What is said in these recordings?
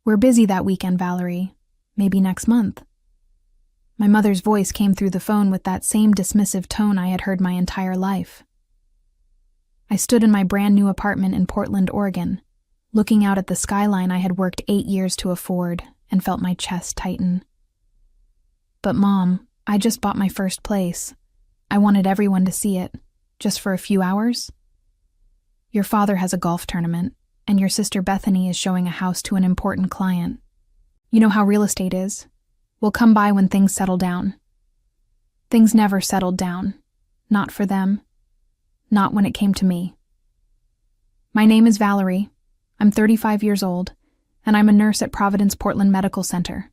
We're busy that weekend, Valerie. Maybe next month. My mother's voice came through the phone with that same dismissive tone I had heard my entire life. I stood in my brand new apartment in Portland, Oregon, looking out at the skyline I had worked 8 years to afford, and felt my chest tighten. But Mom, I just bought my first place. I wanted everyone to see it, just for a few hours. Your father has a golf tournament, and your sister Bethany is showing a house to an important client. You know how real estate is. We'll come by when things settle down. Things never settled down. Not for them. Not when it came to me. My name is Valerie. I'm 35 years old, and I'm a nurse at Providence Portland Medical Center.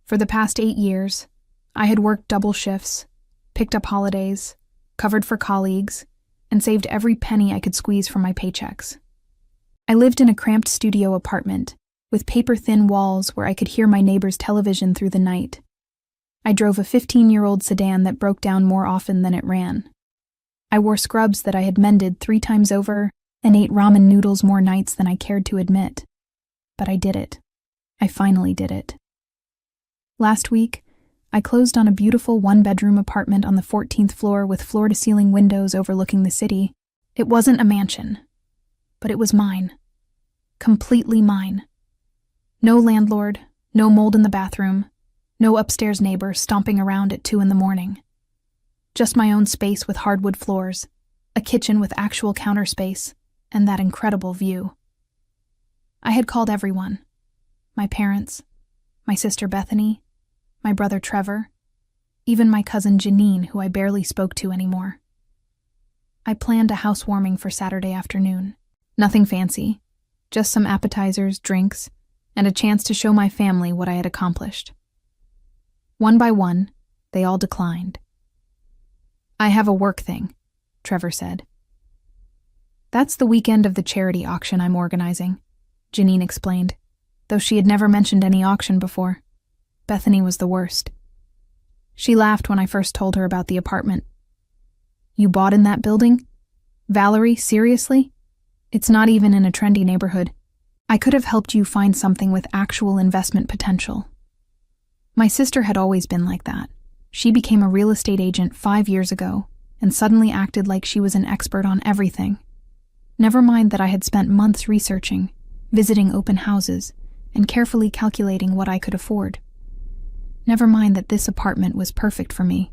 For the past 8 years, I had worked double shifts, picked up holidays, covered for colleagues, and saved every penny I could squeeze from my paychecks. I lived in a cramped studio apartment with paper-thin walls where I could hear my neighbor's television through the night. I drove a 15-year-old sedan that broke down more often than it ran. I wore scrubs that I had mended 3 times over and ate ramen noodles more nights than I cared to admit. But I did it. I finally did it. Last week, I closed on a beautiful 1-bedroom apartment on the 14th floor with floor-to-ceiling windows overlooking the city. It wasn't a mansion, but it was mine. Completely mine. No landlord, no mold in the bathroom, no upstairs neighbor stomping around at 2 a.m. Just my own space with hardwood floors, a kitchen with actual counter space, and that incredible view. I had called everyone. My parents, my sister Bethany, my brother Trevor, even my cousin Janine, who I barely spoke to anymore. I planned a housewarming for Saturday afternoon. Nothing fancy, just some appetizers, drinks, and a chance to show my family what I had accomplished. One by one, they all declined. I have a work thing, Trevor said. That's the weekend of the charity auction I'm organizing, Janine explained, though she had never mentioned any auction before. Bethany was the worst. She laughed when I first told her about the apartment. You bought in that building? Valerie, seriously? It's not even in a trendy neighborhood. I could have helped you find something with actual investment potential. My sister had always been like that. She became a real estate agent 5 years ago and suddenly acted like she was an expert on everything. Never mind that I had spent months researching, visiting open houses, and carefully calculating what I could afford. Never mind that this apartment was perfect for me.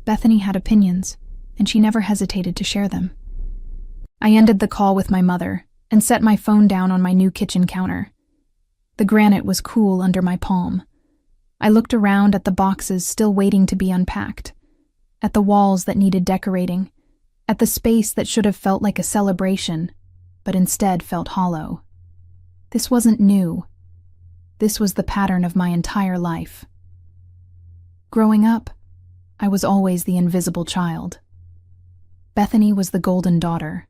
Bethany had opinions, and she never hesitated to share them. I ended the call with my mother and set my phone down on my new kitchen counter. The granite was cool under my palm. I looked around at the boxes still waiting to be unpacked, at the walls that needed decorating, at the space that should have felt like a celebration, but instead felt hollow. This wasn't new. This was the pattern of my entire life. Growing up, I was always the invisible child. Bethany was the golden daughter,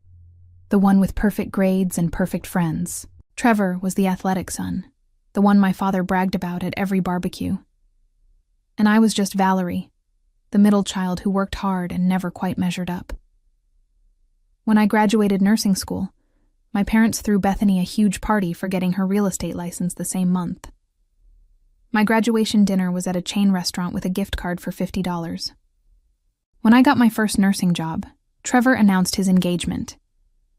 the one with perfect grades and perfect friends. Trevor was the athletic son, the one my father bragged about at every barbecue. And I was just Valerie, the middle child who worked hard and never quite measured up. When I graduated nursing school, my parents threw Bethany a huge party for getting her real estate license the same month. My graduation dinner was at a chain restaurant with a gift card for $50. When I got my first nursing job, Trevor announced his engagement,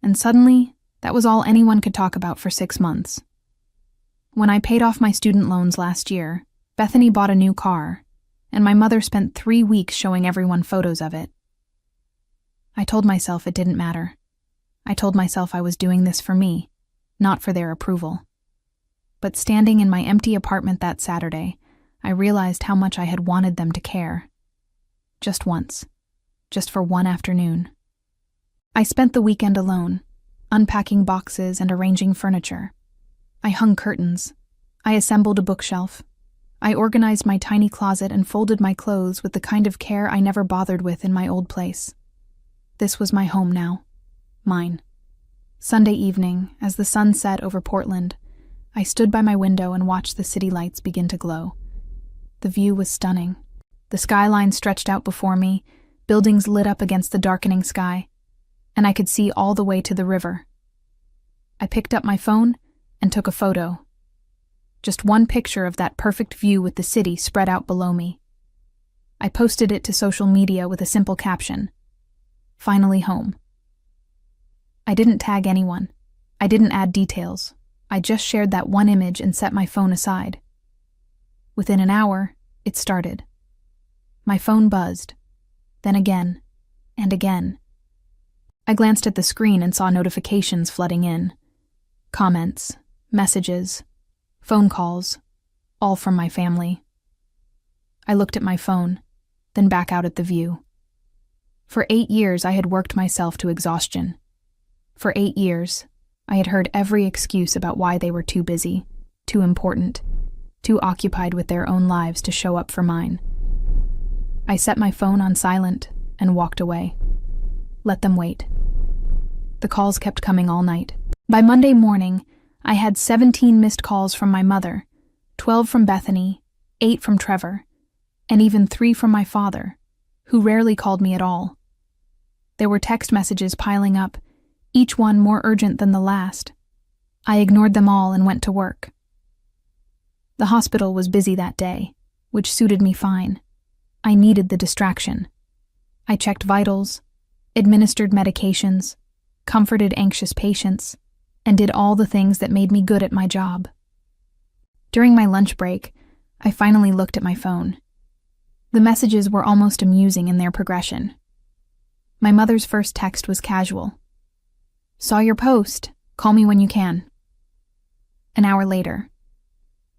and suddenly, that was all anyone could talk about for 6 months. When I paid off my student loans last year, Bethany bought a new car, and my mother spent 3 weeks showing everyone photos of it. I told myself it didn't matter. I told myself I was doing this for me, not for their approval. But standing in my empty apartment that Saturday, I realized how much I had wanted them to care. Just once. Just for one afternoon. I spent the weekend alone, unpacking boxes and arranging furniture. I hung curtains. I assembled a bookshelf. I organized my tiny closet and folded my clothes with the kind of care I never bothered with in my old place. This was my home now. Mine. Sunday evening, as the sun set over Portland, I stood by my window and watched the city lights begin to glow. The view was stunning. The skyline stretched out before me, buildings lit up against the darkening sky, and I could see all the way to the river. I picked up my phone and took a photo, just one picture of that perfect view with the city spread out below me. I posted it to social media with a simple caption, "Finally home." I didn't tag anyone. I didn't add details. I just shared that one image and set my phone aside. Within an hour, it started. My phone buzzed, then again, and again. I glanced at the screen and saw notifications flooding in. Comments, messages, phone calls, all from my family. I looked at my phone, then back out at the view. For 8 years, I had worked myself to exhaustion. For 8 years, I had heard every excuse about why they were too busy, too important, too occupied with their own lives to show up for mine. I set my phone on silent and walked away. Let them wait. The calls kept coming all night. By Monday morning, I had 17 missed calls from my mother, 12 from Bethany, 8 from Trevor, and even 3 from my father, who rarely called me at all. There were text messages piling up, each one more urgent than the last. I ignored them all and went to work. The hospital was busy that day, which suited me fine. I needed the distraction. I checked vitals, administered medications, comforted anxious patients, and did all the things that made me good at my job. During my lunch break, I finally looked at my phone. The messages were almost amusing in their progression. My mother's first text was casual. "Saw your post. Call me when you can." An hour later,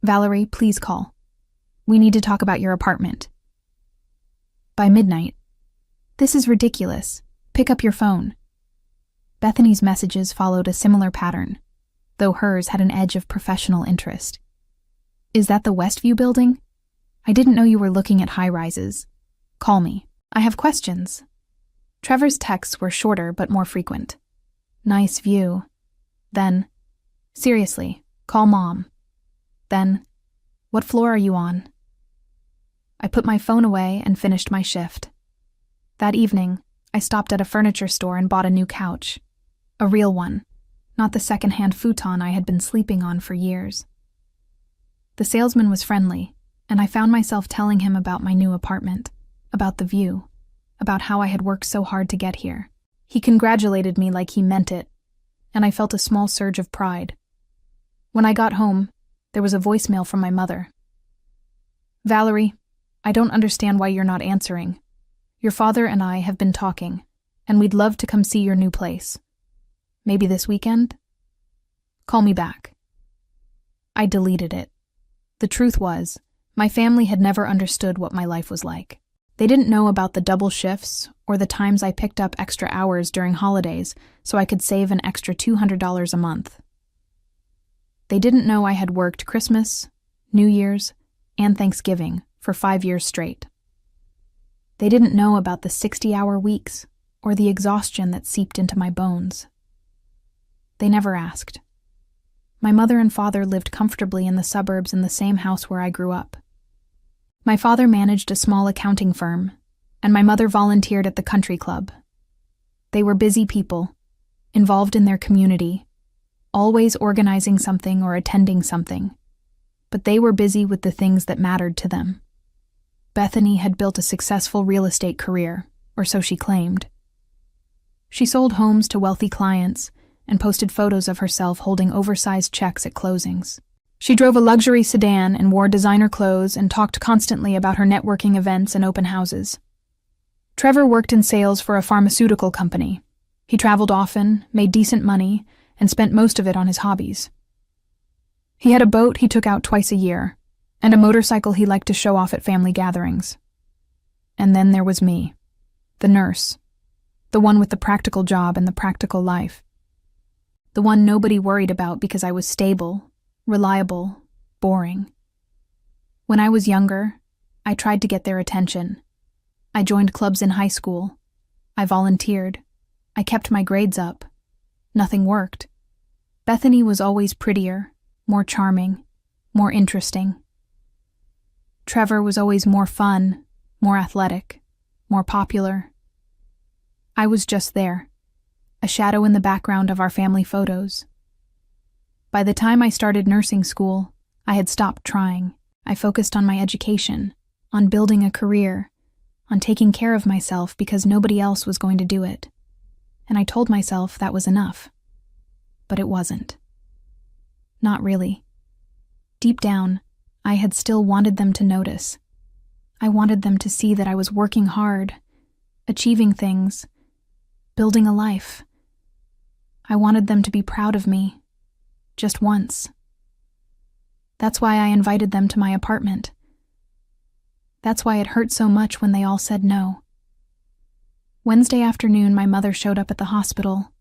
"Valerie, please call. We need to talk about your apartment." By midnight, "This is ridiculous. Pick up your phone." Bethany's messages followed a similar pattern, though hers had an edge of professional interest. "Is that the Westview building? I didn't know you were looking at high-rises. Call me. I have questions." Trevor's texts were shorter but more frequent. "Nice view." Then, "Seriously, call Mom." Then, "What floor are you on?" I put my phone away and finished my shift. That evening, I stopped at a furniture store and bought a new couch. A real one, not the second-hand futon I had been sleeping on for years. The salesman was friendly, and I found myself telling him about my new apartment, about the view, about how I had worked so hard to get here. He congratulated me like he meant it, and I felt a small surge of pride. When I got home, there was a voicemail from my mother. "Valerie, I don't understand why you're not answering. Your father and I have been talking, and we'd love to come see your new place. Maybe this weekend? Call me back." I deleted it. The truth was, my family had never understood what my life was like. They didn't know about the double shifts or the times I picked up extra hours during holidays so I could save an extra $200 a month. They didn't know I had worked Christmas, New Year's, and Thanksgiving for 5 years straight. They didn't know about the 60-hour weeks or the exhaustion that seeped into my bones. They never asked. My mother and father lived comfortably in the suburbs in the same house where I grew up. My father managed a small accounting firm, and my mother volunteered at the country club. They were busy people, involved in their community, always organizing something or attending something, but they were busy with the things that mattered to them. Bethany had built a successful real estate career, or so she claimed. She sold homes to wealthy clients and posted photos of herself holding oversized checks at closings. She drove a luxury sedan and wore designer clothes and talked constantly about her networking events and open houses. Trevor worked in sales for a pharmaceutical company. He traveled often, made decent money, and spent most of it on his hobbies. He had a boat he took out twice a year, and a motorcycle he liked to show off at family gatherings. And then there was me, the nurse, the one with the practical job and the practical life. The one nobody worried about because I was stable, reliable, boring. When I was younger, I tried to get their attention. I joined clubs in high school. I volunteered. I kept my grades up. Nothing worked. Bethany was always prettier, more charming, more interesting. Trevor was always more fun, more athletic, more popular. I was just there, a shadow in the background of our family photos. By the time I started nursing school, I had stopped trying. I focused on my education, on building a career, on taking care of myself because nobody else was going to do it. And I told myself that was enough. But it wasn't. Not really. Deep down, I had still wanted them to notice. I wanted them to see that I was working hard, achieving things, building a life. I wanted them to be proud of me, just once. That's why I invited them to my apartment. That's why it hurt so much when they all said no. Wednesday afternoon, my mother showed up at the hospital.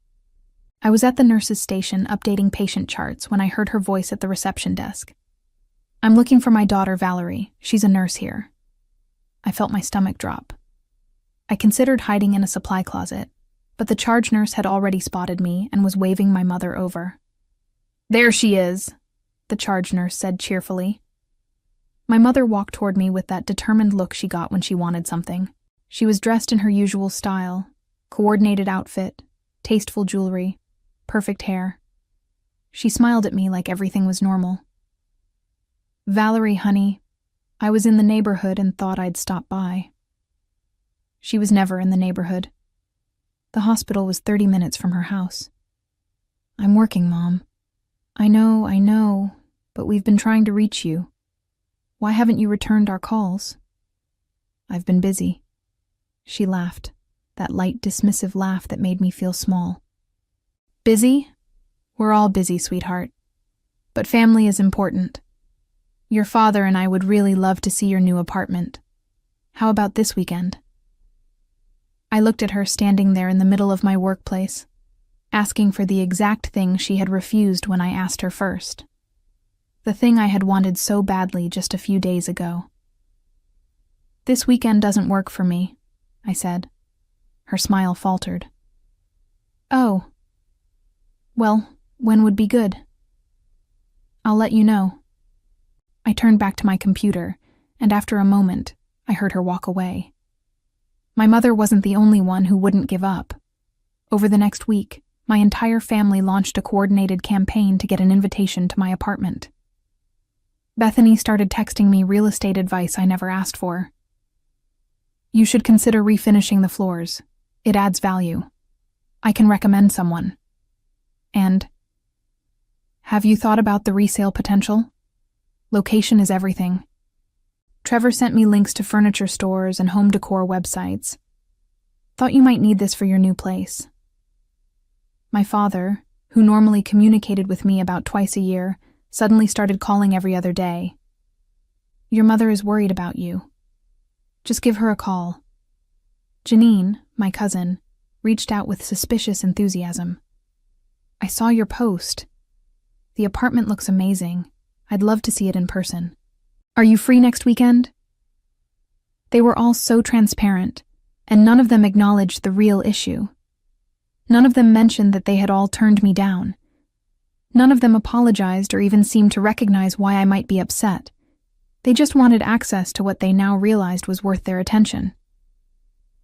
I was at the nurse's station updating patient charts when I heard her voice at the reception desk. "I'm looking for my daughter, Valerie. She's a nurse here." I felt my stomach drop. I considered hiding in a supply closet, but the charge nurse had already spotted me and was waving my mother over. "There she is," the charge nurse said cheerfully. My mother walked toward me with that determined look she got when she wanted something. She was dressed in her usual style, coordinated outfit, tasteful jewelry, perfect hair. She smiled at me like everything was normal. "Valerie, honey, I was in the neighborhood and thought I'd stop by." She was never in the neighborhood. The hospital was 30 minutes from her house. "I'm working, Mom." I know, but we've been trying to reach you. Why haven't you returned our calls?" "I've been busy." She laughed, that light, dismissive laugh that made me feel small. "Busy? We're all busy, sweetheart. But family is important. Your father and I would really love to see your new apartment. How about this weekend?" I looked at her standing there in the middle of my workplace, asking for the exact thing she had refused when I asked her first. The thing I had wanted so badly just a few days ago. "This weekend doesn't work for me," I said. Her smile faltered. "Oh. Well, when would be good?" "I'll let you know." I turned back to my computer, and after a moment, I heard her walk away. My mother wasn't the only one who wouldn't give up. Over the next week, my entire family launched a coordinated campaign to get an invitation to my apartment. Bethany started texting me real estate advice I never asked for. "You should consider refinishing the floors. It adds value. I can recommend someone." And, "Have you thought about the resale potential? Location is everything." Trevor sent me links to furniture stores and home decor websites. "Thought you might need this for your new place." My father, who normally communicated with me about twice a year, suddenly started calling every other day. "Your mother is worried about you. Just give her a call." Janine, my cousin, reached out with suspicious enthusiasm. "I saw your post. The apartment looks amazing. I'd love to see it in person. Are you free next weekend?" They were all so transparent, and none of them acknowledged the real issue. None of them mentioned that they had all turned me down. None of them apologized or even seemed to recognize why I might be upset. They just wanted access to what they now realized was worth their attention.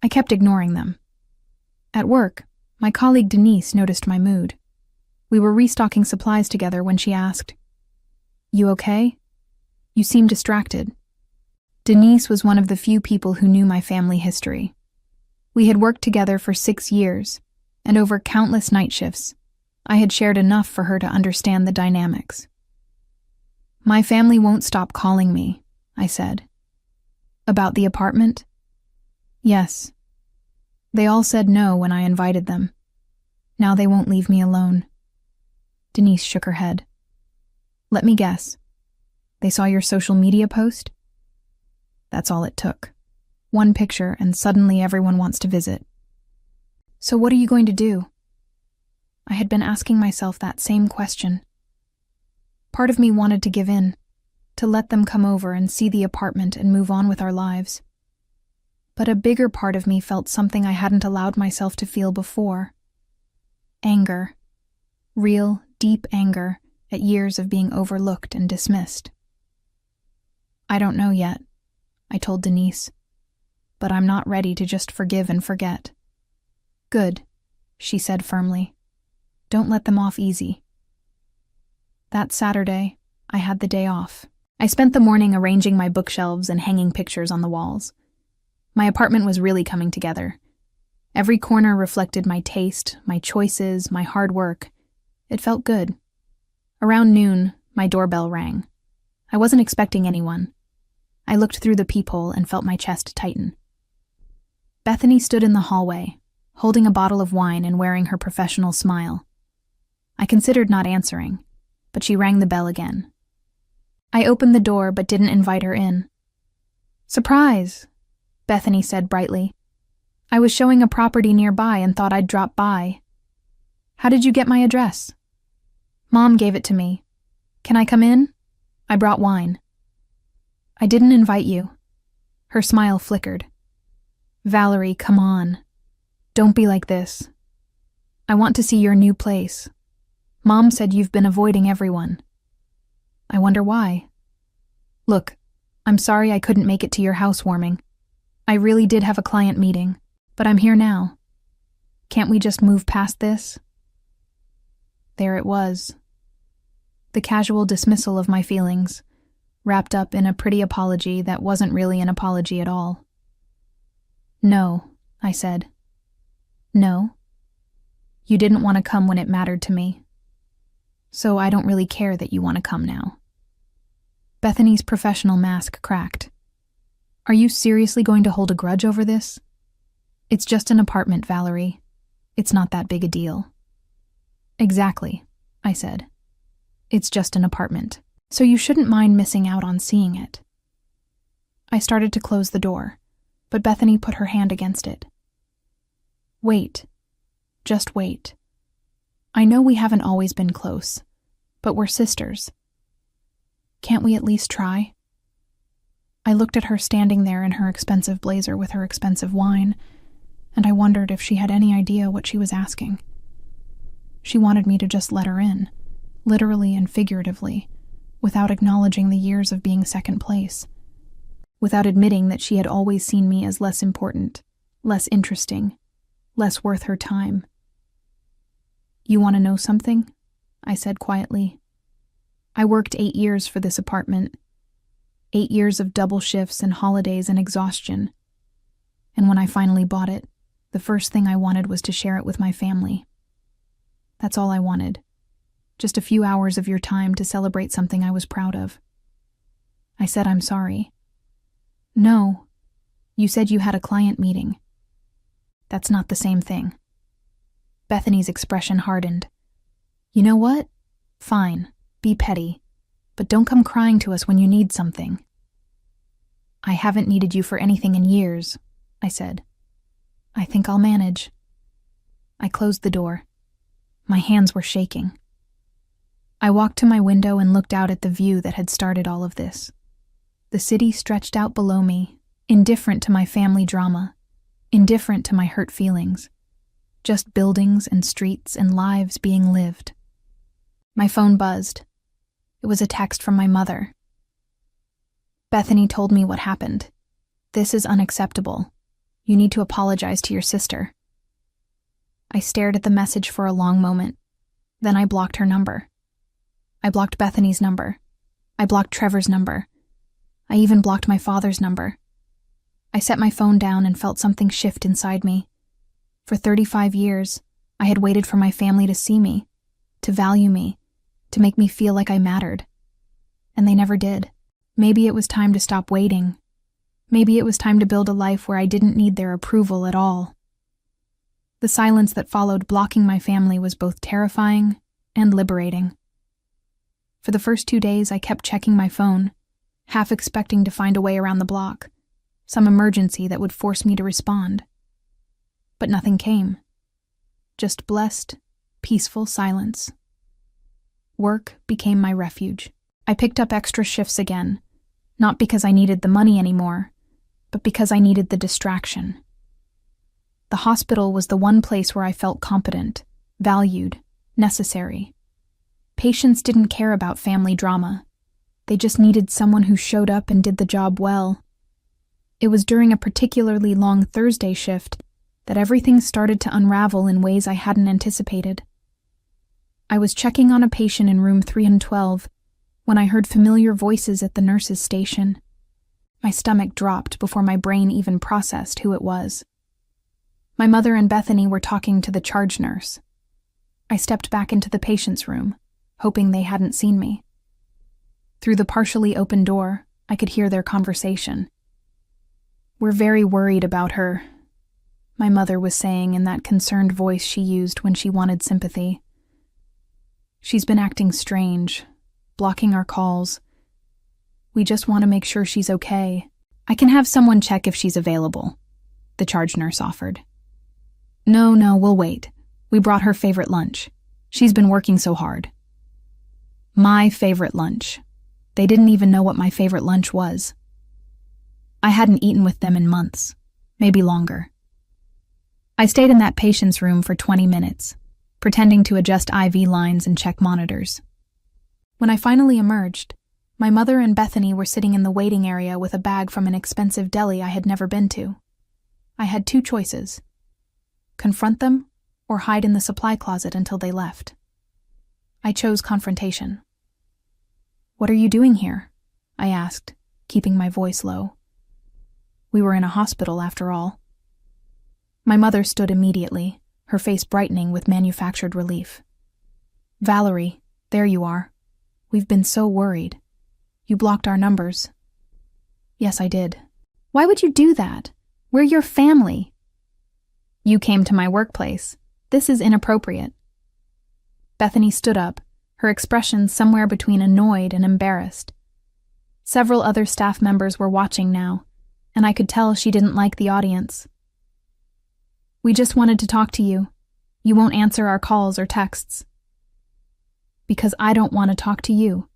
I kept ignoring them. At work, my colleague Denise noticed my mood. We were restocking supplies together when she asked, "You okay? You seem distracted." Denise was one of the few people who knew my family history. We had worked together for 6 years, and over countless night shifts, I had shared enough for her to understand the dynamics. "My family won't stop calling me," I said. "About the apartment?" "Yes. They all said no when I invited them. Now they won't leave me alone." Denise shook her head. "Let me guess. They saw your social media post?" That's all it took. One picture, and suddenly everyone wants to visit. "So what are you going to do?" I had been asking myself that same question. Part of me wanted to give in, to let them come over and see the apartment and move on with our lives. But a bigger part of me felt something I hadn't allowed myself to feel before. Anger. Real, deep anger at years of being overlooked and dismissed. "I don't know yet," I told Denise, "but I'm not ready to just forgive and forget." "Good," she said firmly. "Don't let them off easy." That Saturday, I had the day off. I spent the morning arranging my bookshelves and hanging pictures on the walls. My apartment was really coming together. Every corner reflected my taste, my choices, my hard work. It felt good. Around noon, my doorbell rang. I wasn't expecting anyone. I looked through the peephole and felt my chest tighten. Bethany stood in the hallway, holding a bottle of wine and wearing her professional smile. I considered not answering, but she rang the bell again. I opened the door but didn't invite her in. "Surprise," Bethany said brightly. "I was showing a property nearby and thought I'd drop by. How did you get my address?" "Mom gave it to me. Can I come in? I brought wine." "I didn't invite you." Her smile flickered. "Valerie, come on. Don't be like this. I want to see your new place. Mom said you've been avoiding everyone." "I wonder why." "Look, I'm sorry I couldn't make it to your housewarming. I really did have a client meeting, but I'm here now. Can't we just move past this?" There it was. The casual dismissal of my feelings, wrapped up in a pretty apology that wasn't really an apology at all. "No," I said. "No? You didn't want to come when it mattered to me. So I don't really care that you want to come now." Bethany's professional mask cracked. "Are you seriously going to hold a grudge over this? It's just an apartment, Valerie. It's not that big a deal." "Exactly," I said. "It's just an apartment, so you shouldn't mind missing out on seeing it." I started to close the door, but Bethany put her hand against it. "Wait. Just wait. I know we haven't always been close, but we're sisters. Can't we at least try?" I looked at her standing there in her expensive blazer with her expensive wine, and I wondered if she had any idea what she was asking. She wanted me to just let her in, literally and figuratively, without acknowledging the years of being second place, without admitting that she had always seen me as less important, less interesting, less worth her time. "You want to know something?" I said quietly. "I worked 8 years for this apartment. 8 years of double shifts and holidays and exhaustion. And when I finally bought it, the first thing I wanted was to share it with my family. That's all I wanted. Just a few hours of your time to celebrate something I was proud of." I said I'm sorry. "No, you said you had a client meeting." "That's not the same thing." Bethany's expression hardened. "You know what? Fine, be petty, but don't come crying to us when you need something." "I haven't needed you for anything in years," I said. "I think I'll manage." I closed the door. My hands were shaking. I walked to my window and looked out at the view that had started all of this. The city stretched out below me, indifferent to my family drama, indifferent to my hurt feelings. Just buildings and streets and lives being lived. My phone buzzed. It was a text from my mother. "Bethany told me what happened. This is unacceptable. You need to apologize to your sister." I stared at the message for a long moment. Then I blocked her number. I blocked Bethany's number. I blocked Trevor's number. I even blocked my father's number. I set my phone down and felt something shift inside me. For 35 years, I had waited for my family to see me, to value me, to make me feel like I mattered. And they never did. Maybe it was time to stop waiting. Maybe it was time to build a life where I didn't need their approval at all. The silence that followed blocking my family was both terrifying and liberating. For the first 2 days, I kept checking my phone, half expecting to find a way around the block, some emergency that would force me to respond. But nothing came. Just blessed, peaceful silence. Work became my refuge. I picked up extra shifts again, not because I needed the money anymore, but because I needed the distraction. The hospital was the one place where I felt competent, valued, necessary. Patients didn't care about family drama. They just needed someone who showed up and did the job well. It was during a particularly long Thursday shift that everything started to unravel in ways I hadn't anticipated. I was checking on a patient in room 312 When I heard familiar voices at the nurse's station, my stomach dropped before my brain even processed who it was. My mother and Bethany were talking to the charge nurse. I stepped back into the patient's room, hoping they hadn't seen me. Through the partially open door, I could hear their conversation. "We're very worried about her," my mother was saying in that concerned voice she used when she wanted sympathy. "She's been acting strange, blocking our calls. We just want to make sure she's okay." "I can have someone check if she's available," the charge nurse offered. No, we'll wait. We brought her favorite lunch. She's been working so hard." My favorite lunch. They didn't even know what my favorite lunch was. I hadn't eaten with them in months, maybe longer. I stayed in that patient's room for 20 minutes, pretending to adjust IV lines and check monitors. When I finally emerged, my mother and Bethany were sitting in the waiting area with a bag from an expensive deli I had never been to. I had two choices: confront them or hide in the supply closet until they left. I chose confrontation. "What are you doing here?" I asked, keeping my voice low. We were in a hospital, after all. My mother stood immediately, her face brightening with manufactured relief. "Valerie, there you are. We've been so worried. You blocked our numbers." "Yes, I did." "Why would you do that? We're your family." "You came to my workplace. This is inappropriate." Bethany stood up, her expression somewhere between annoyed and embarrassed. Several other staff members were watching now, and I could tell she didn't like the audience. "We just wanted to talk to you. You won't answer our calls or texts." "Because I don't want to talk to you."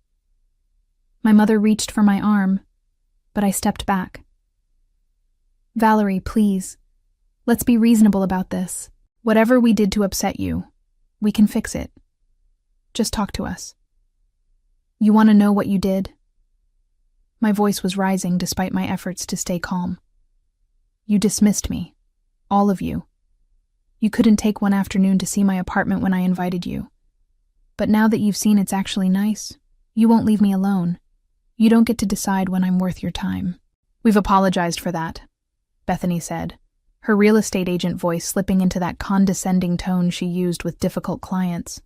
My mother reached for my arm, but I stepped back. "Valerie, please. Let's be reasonable about this. Whatever we did to upset you, we can fix it. Just talk to us. You want to know what you did?" My voice was rising despite my efforts to stay calm. "You dismissed me. All of you. You couldn't take one afternoon to see my apartment when I invited you. But now that you've seen it's actually nice, you won't leave me alone. You don't get to decide when I'm worth your time." "We've apologized for that," Bethany said, her real estate agent voice slipping into that condescending tone she used with difficult clients.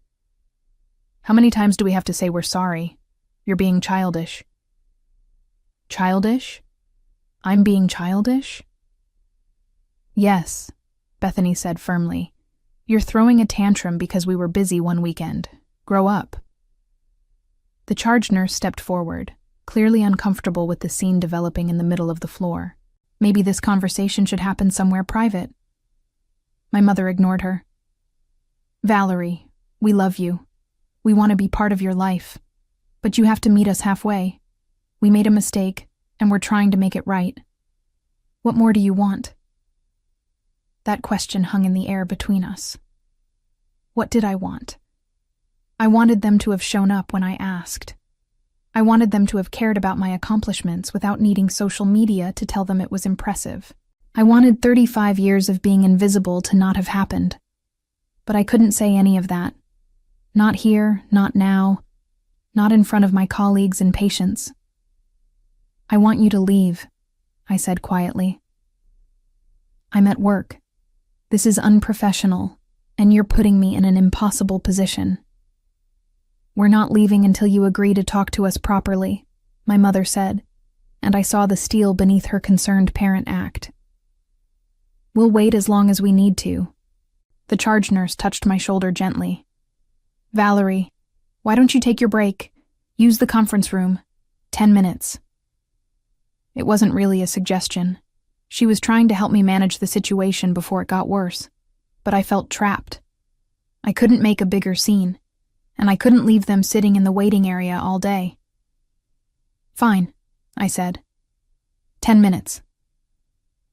"How many times do we have to say we're sorry? You're being childish." "Childish? I'm being childish?" "Yes," Bethany said firmly. "You're throwing a tantrum because we were busy one weekend. Grow up." The charge nurse stepped forward, clearly uncomfortable with the scene developing in the middle of the floor. Maybe this conversation should happen somewhere private. My mother ignored her. "Valerie, we love you. We want to be part of your life. But you have to meet us halfway. We made a mistake, and we're trying to make it right. What more do you want?" That question hung in the air between us. What did I want? I wanted them to have shown up when I asked. I wanted them to have cared about my accomplishments without needing social media to tell them it was impressive. I wanted 35 years of being invisible to not have happened. But I couldn't say any of that. Not here, not now, not in front of my colleagues and patients. "I want you to leave," I said quietly. "I'm at work. This is unprofessional, and you're putting me in an impossible position." "We're not leaving until you agree to talk to us properly," my mother said, and I saw the steel beneath her concerned parent act. "We'll wait as long as we need to." The charge nurse touched my shoulder gently. "Valerie, why don't you take your break? Use the conference room. 10 minutes. It wasn't really a suggestion. She was trying to help me manage the situation before it got worse, but I felt trapped. I couldn't make a bigger scene, and I couldn't leave them sitting in the waiting area all day. "Fine," I said. 10 minutes.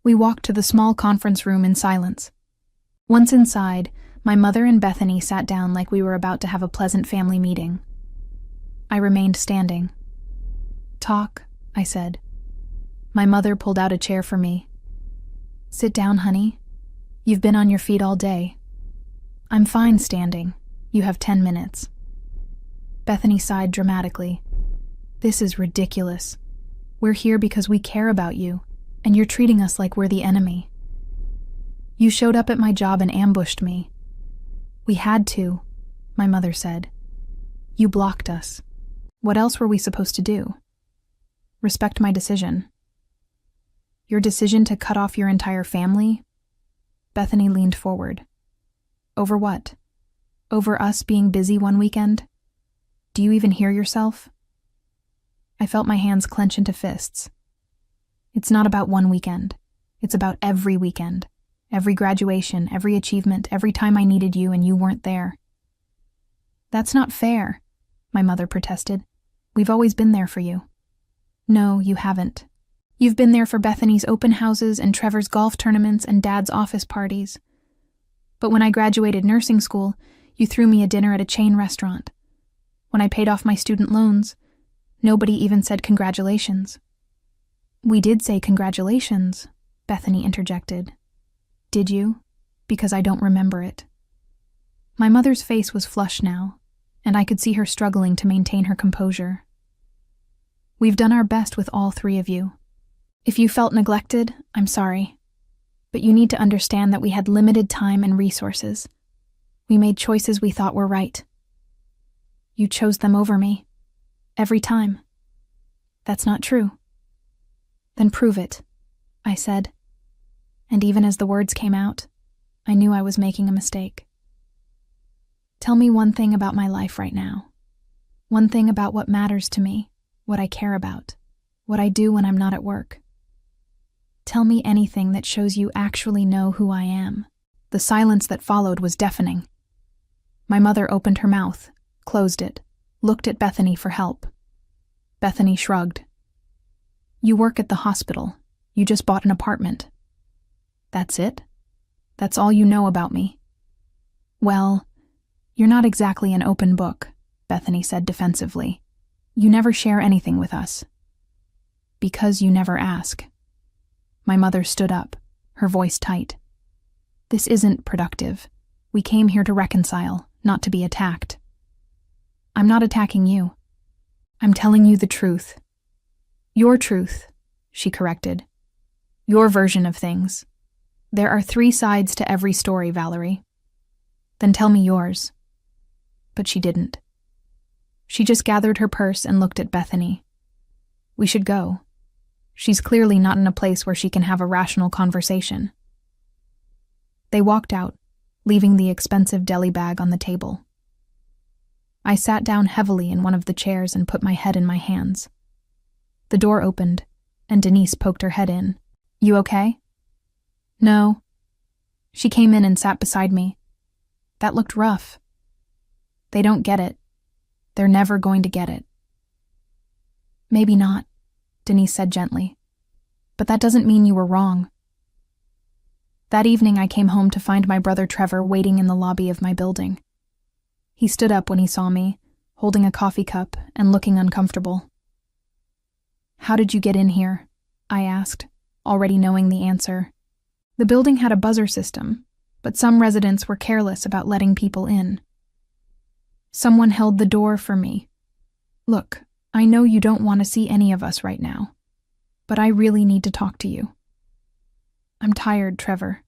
We walked to the small conference room in silence. Once inside, my mother and Bethany sat down like we were about to have a pleasant family meeting. I remained standing. "Talk," I said. My mother pulled out a chair for me. "Sit down, honey. You've been on your feet all day." "I'm fine standing. You have 10 minutes." Bethany sighed dramatically. This is ridiculous. We're here because we care about you, and you're treating us like we're the enemy. You showed up at my job and ambushed me. We had to, my mother said. You blocked us. What else were we supposed to do? Respect my decision. Your decision to cut off your entire family? Bethany leaned forward. Over what? Over us being busy one weekend? Do you even hear yourself? I felt my hands clench into fists. It's not about one weekend. It's about every weekend. Every graduation, every achievement, every time I needed you and you weren't there. That's not fair, my mother protested. We've always been there for you. No, you haven't. You've been there for Bethany's open houses and Trevor's golf tournaments and Dad's office parties. But when I graduated nursing school, you threw me a dinner at a chain restaurant. When I paid off my student loans, nobody even said congratulations. We did say congratulations, Bethany interjected. Did you? Because I don't remember it. My mother's face was flushed now, and I could see her struggling to maintain her composure. We've done our best with all three of you. If you felt neglected, I'm sorry. But you need to understand that we had limited time and resources. We made choices we thought were right. You chose them over me. Every time. That's not true. Then prove it, I said. And even as the words came out, I knew I was making a mistake. Tell me one thing about my life right now. One thing about what matters to me, what I care about, what I do when I'm not at work. Tell me anything that shows you actually know who I am. The silence that followed was deafening. My mother opened her mouth, closed it, looked at Bethany for help. Bethany shrugged. You work at the hospital. You just bought an apartment. That's it? That's all you know about me? Well, you're not exactly an open book, Bethany said defensively. You never share anything with us. Because you never ask. My mother stood up, her voice tight. This isn't productive. We came here to reconcile, not to be attacked. I'm not attacking you. I'm telling you the truth. Your truth, she corrected. Your version of things. There are 3 sides to every story, Valerie. Then tell me yours. But she didn't. She just gathered her purse and looked at Bethany. We should go. She's clearly not in a place where she can have a rational conversation. They walked out, leaving the expensive deli bag on the table. I sat down heavily in one of the chairs and put my head in my hands. The door opened, and Denise poked her head in. You okay? No. She came in and sat beside me. That looked rough. They don't get it. They're never going to get it. Maybe not, Denise said gently. But that doesn't mean you were wrong. That evening I came home to find my brother Trevor waiting in the lobby of my building. He stood up when he saw me, holding a coffee cup and looking uncomfortable. How did you get in here? I asked, already knowing the answer. The building had a buzzer system, but some residents were careless about letting people in. Someone held the door for me. Look, I know you don't want to see any of us right now, but I really need to talk to you. I'm tired, Trevor.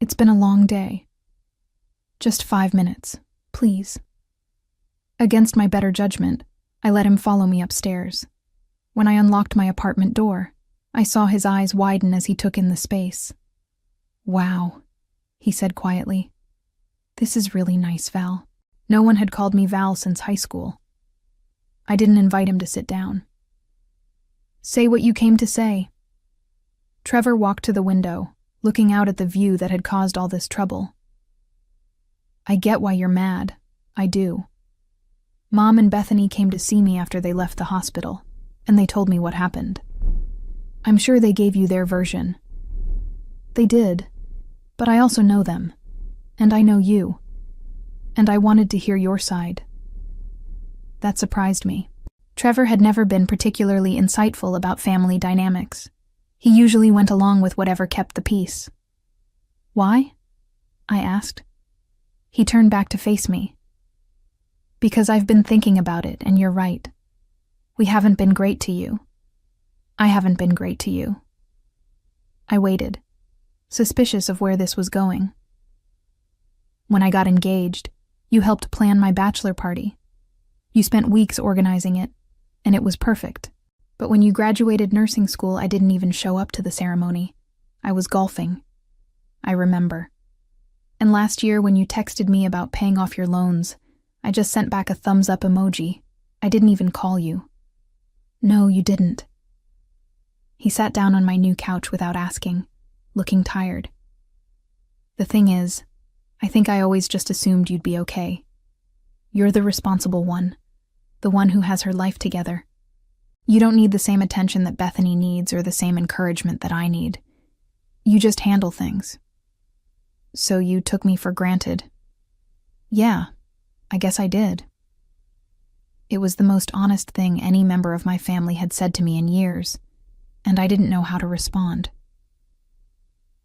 It's been a long day. Just 5 minutes, please. Against my better judgment, I let him follow me upstairs. When I unlocked my apartment door, I saw his eyes widen as he took in the space. Wow, he said quietly. This is really nice, Val. No one had called me Val since high school. I didn't invite him to sit down. Say what you came to say. Trevor walked to the window, looking out at the view that had caused all this trouble. I get why you're mad. I do. Mom and Bethany came to see me after they left the hospital, and they told me what happened. I'm sure they gave you their version. They did, but I also know them, and I know you, and I wanted to hear your side. That surprised me. Trevor had never been particularly insightful about family dynamics. He usually went along with whatever kept the peace. Why? I asked. He turned back to face me. Because I've been thinking about it, and you're right. We haven't been great to you. I haven't been great to you. I waited, suspicious of where this was going. When I got engaged, you helped plan my bachelor party. You spent weeks organizing it, and it was perfect. But when you graduated nursing school, I didn't even show up to the ceremony. I was golfing. I remember. And last year, when you texted me about paying off your loans, I just sent back a thumbs up emoji. I didn't even call you. No, you didn't. He sat down on my new couch without asking, looking tired. The thing is, I think I always just assumed you'd be okay. You're the responsible one, the one who has her life together. You don't need the same attention that Bethany needs or the same encouragement that I need. You just handle things. So you took me for granted. Yeah, I guess I did. It was the most honest thing any member of my family had said to me in years, and I didn't know how to respond.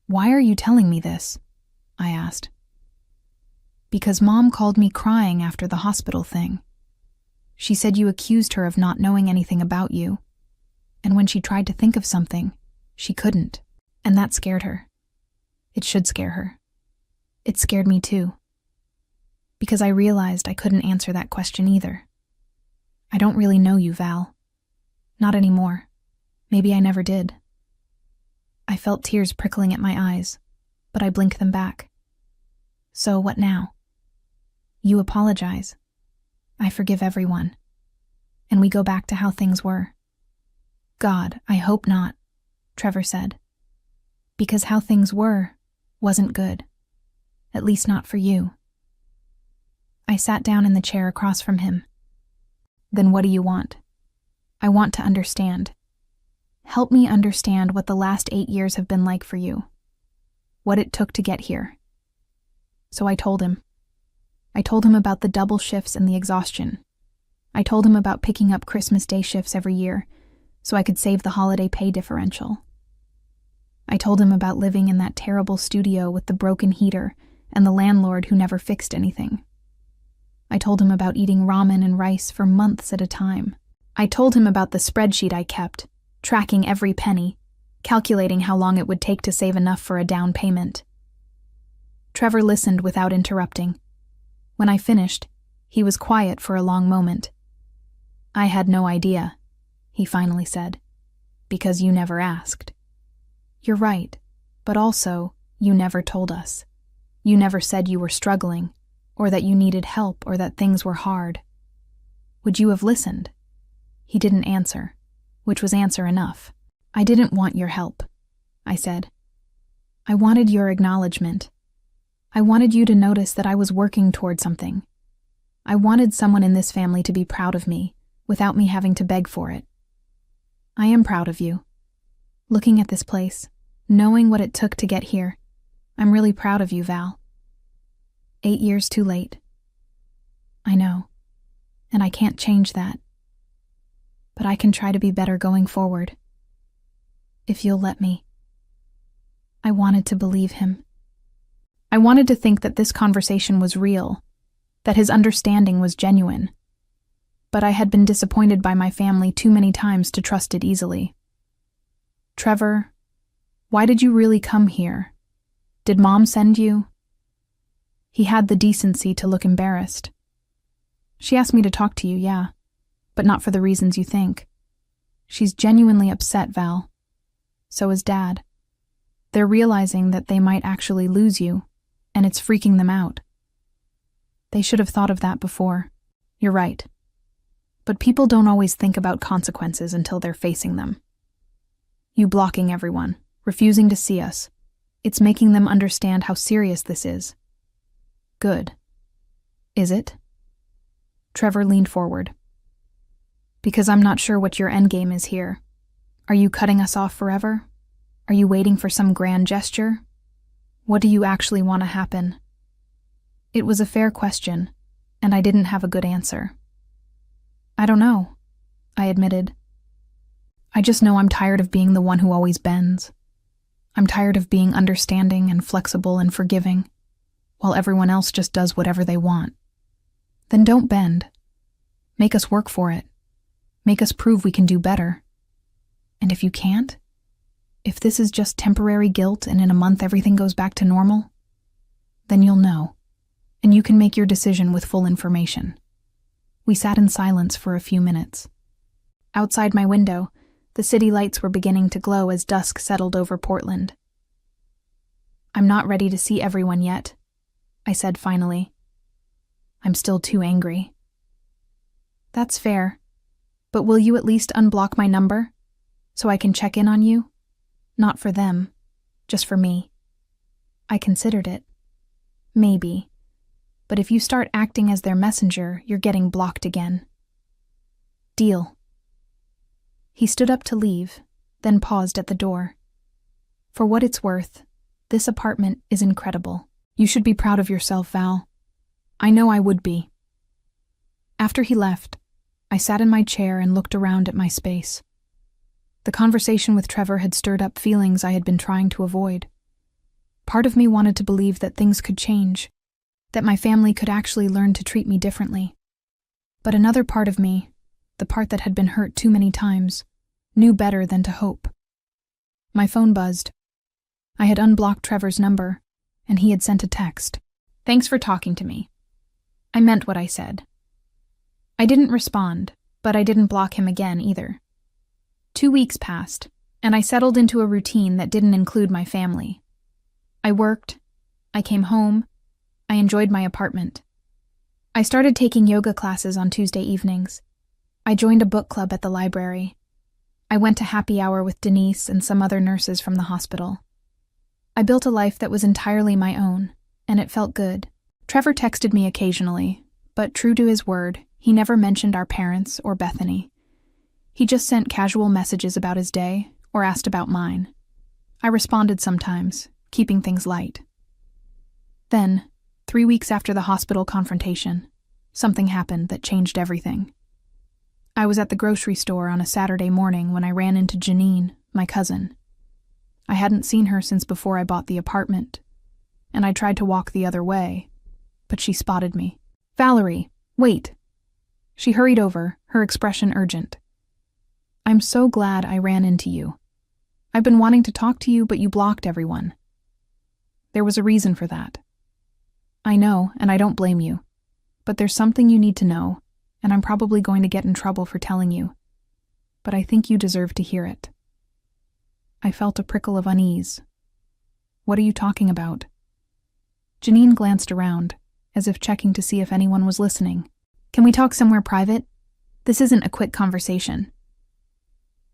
Why are you telling me this? I asked. Because Mom called me crying after the hospital thing. She said you accused her of not knowing anything about you, and when she tried to think of something, she couldn't, and that scared her. It should scare her. It scared me too, because I realized I couldn't answer that question either. I don't really know you, Val. Not anymore. Maybe I never did. I felt tears prickling at my eyes, but I blinked them back. So what now? You apologize. I forgive everyone. And we go back to how things were. God, I hope not, Trevor said. Because how things were wasn't good. At least not for you. I sat down in the chair across from him. Then what do you want? I want to understand. Help me understand what the last 8 years have been like for you. What it took to get here. So I told him. I told him about the double shifts and the exhaustion. I told him about picking up Christmas Day shifts every year so I could save the holiday pay differential. I told him about living in that terrible studio with the broken heater and the landlord who never fixed anything. I told him about eating ramen and rice for months at a time. I told him about the spreadsheet I kept, tracking every penny, calculating how long it would take to save enough for a down payment. Trevor listened without interrupting. When I finished, he was quiet for a long moment. I had no idea, he finally said, because you never asked. You're right, but also, you never told us. You never said you were struggling, or that you needed help, or that things were hard. Would you have listened? He didn't answer, which was answer enough. I didn't want your help, I said. I wanted your acknowledgement. I wanted you to notice that I was working toward something. I wanted someone in this family to be proud of me, without me having to beg for it. I am proud of you. Looking at this place, knowing what it took to get here, I'm really proud of you, Val. 8 years too late. I know, and I can't change that. But I can try to be better going forward. If you'll let me. I wanted to believe him. I wanted to think that this conversation was real, that his understanding was genuine. But I had been disappointed by my family too many times to trust it easily. Trevor, why did you really come here? Did Mom send you? He had the decency to look embarrassed. She asked me to talk to you, yeah, but not for the reasons you think. She's genuinely upset, Val. So is Dad. They're realizing that they might actually lose you, and it's freaking them out. They should have thought of that before. You're right. But people don't always think about consequences until they're facing them. You blocking everyone, refusing to see us. It's making them understand how serious this is. Good. Is it? Trevor leaned forward. Because I'm not sure what your endgame is here. Are you cutting us off forever? Are you waiting for some grand gesture? What do you actually want to happen? It was a fair question, and I didn't have a good answer. I don't know, I admitted. I just know I'm tired of being the one who always bends. I'm tired of being understanding and flexible and forgiving, while everyone else just does whatever they want. Then don't bend. Make us work for it. Make us prove we can do better. And if you can't, if this is just temporary guilt and in a month everything goes back to normal, then you'll know, and you can make your decision with full information. We sat in silence for a few minutes. Outside my window, the city lights were beginning to glow as dusk settled over Portland. I'm not ready to see everyone yet, I said finally. I'm still too angry. That's fair, but will you at least unblock my number so I can check in on you? Not for them, just for me. I considered it. Maybe. But if you start acting as their messenger, you're getting blocked again. Deal. He stood up to leave, then paused at the door. For what it's worth, this apartment is incredible. You should be proud of yourself, Val. I know I would be. After he left, I sat in my chair and looked around at my space. The conversation with Trevor had stirred up feelings I had been trying to avoid. Part of me wanted to believe that things could change, that my family could actually learn to treat me differently. But another part of me, the part that had been hurt too many times, knew better than to hope. My phone buzzed. I had unblocked Trevor's number, and he had sent a text. Thanks for talking to me. I meant what I said. I didn't respond, but I didn't block him again either. 2 weeks passed, and I settled into a routine that didn't include my family. I worked, I came home, I enjoyed my apartment. I started taking yoga classes on Tuesday evenings. I joined a book club at the library. I went to happy hour with Denise and some other nurses from the hospital. I built a life that was entirely my own, and it felt good. Trevor texted me occasionally, but true to his word, he never mentioned our parents or Bethany. He just sent casual messages about his day or asked about mine. I responded sometimes, keeping things light. Then, 3 weeks after the hospital confrontation, something happened that changed everything. I was at the grocery store on a Saturday morning when I ran into Janine, my cousin. I hadn't seen her since before I bought the apartment, and I tried to walk the other way, but she spotted me. Valerie, wait. She hurried over, her expression urgent. I'm so glad I ran into you. I've been wanting to talk to you, but you blocked everyone. There was a reason for that. I know, and I don't blame you. But there's something you need to know, and I'm probably going to get in trouble for telling you. But I think you deserve to hear it. I felt a prickle of unease. What are you talking about? Janine glanced around, as if checking to see if anyone was listening. Can we talk somewhere private? This isn't a quick conversation.